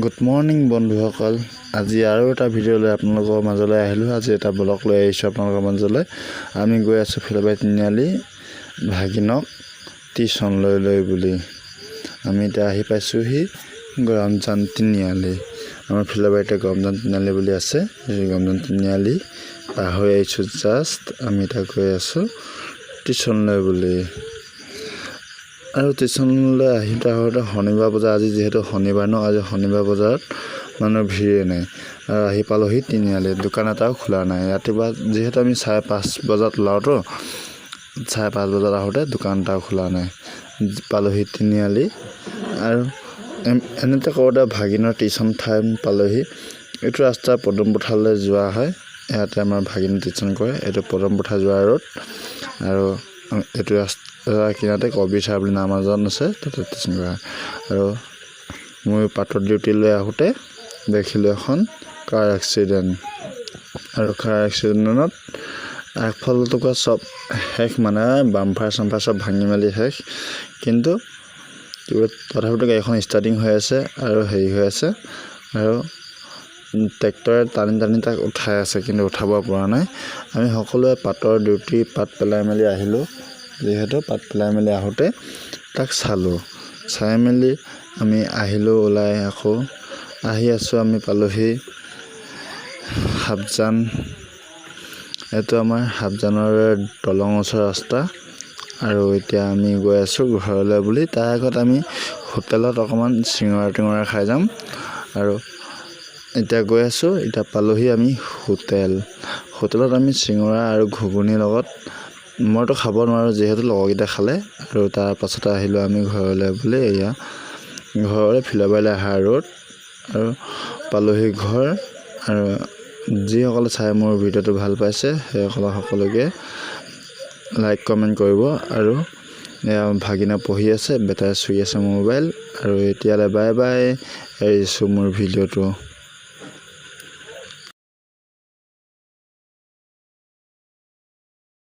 Good morning বন্ধুসকল, আজি আৰু এটা ভিডিঅ' লৈ আপোনালোকৰ মাজলৈ আহিলোঁ। আজি এটা ব্লগ লৈ আহিছোঁ আপোনালোকৰ মাজলৈ। আমি গৈ আছোঁ ফিলবাৰী তিনিআলি ভাগিনক টিউশ্যনলৈ লৈ বুলি। আমি এতিয়া আহি পাইছোঁহি গৰমজান তিনিআলি। আমাৰ ফিলবাৰীতে গৰমজান তিনিআলি বুলি আছে। এই গৰমজান তিনিআলি পাৰ হৈ আহিছোঁ জাষ্ট। আমি এতিয়া গৈ আছোঁ টিউশ্যনলৈ বুলি। আৰু টিউশ্যনলৈ আহোঁতে শনিবাৰ বজাৰ, আজি যিহেতু শনিবাৰ ন, আজি শনিবাৰ বজাৰত মানুহৰ ভিৰে নাই। আৰু আহি পালোহি তিনিআলি, দোকান এটাও খোলা নাই। ৰাতিপুৱা যিহেতু আমি 5:30 বজাত ওলাওঁতো, 5:30 বজাত আহোঁতে দোকান এটাও খোলা নাই। পালোহি তিনিআলি আৰু এনেতে কৰোঁতে ভাগিনৰ টিউশ্যন টাইম পালোহি। এইটো ৰাস্তা পদুম পথাৰলৈ যোৱা হয়। ইয়াতে আমাৰ ভাগিনে টিউশ্যন কৰে। এইটো পদুম পথাৰ যোৱা ৰোড আৰু এইটো ৰাস্তা কিনাতে কবিচাৰ বুলি নাম এজন আছে, তাতে টিউশ্যন কৰা। আৰু মই পাটৰ ডিউটি লৈ আহোঁতে দেখিলোঁ এখন কাৰ এক্সিডেণ্ট। আৰু কাৰ এক্সিডেণ্টত আগফালটোকা চব শেষ, মানে বাম্পাৰ চাম্পাৰ চব ভাঙি মেলি শেষ। কিন্তু তথাপিতো গাড়ীখন ষ্টাৰ্টিং হৈ আছে আৰু হেৰি হৈ আছে। আৰু ট্ৰেক্টৰে টানি টানি তাক উঠাই আছে, কিন্তু উঠাব পৰা নাই। আমি সকলোৱে পাটৰ ডিউটি পাত পেলাই মেলি আহিলোঁ। যিহেতু পাত পেলাই মেলি আহোঁতে তাক চালোঁ। চাই মেলি আমি আহিলোঁ ওলাই। আকৌ আহি আছোঁ, আমি পালোহি হাবজান। এইটো আমাৰ হাবজানৰ দলং ওচৰৰ ৰাস্তা। আৰু এতিয়া আমি গৈ আছোঁ ঘৰলৈ বুলি। তাৰ আগত আমি হোটেলত অকণমান চিঙৰা টিঙৰা খাই যাম। আৰু এতিয়া গৈ আছোঁ, এতিয়া পালোহি আমি হোটেলত আমি চিঙৰা আৰু ঘুগুনিৰ লগত, মইতো খাব নোৱাৰোঁ যিহেতু লগৰকেইটা খালে। আৰু তাৰ পাছতে আহিলোঁ আমি ঘৰলৈ বুলি। এয়া ঘৰলৈ ফিলবাৰীলৈ অহা ৰোড আৰু পালোহি ঘৰ। আৰু যিসকলে চাই মোৰ ভিডিঅ'টো ভাল পাইছে সেইসকলক সকলোকে লাইক কমেণ্ট কৰিব। আৰু এয়া ভাগিনা পঢ়ি আছে, বেটাই চুই আছে মোবাইল। আৰু এতিয়ালৈ বাই বাই, এৰিছোঁ মোৰ ভিডিঅ'টো।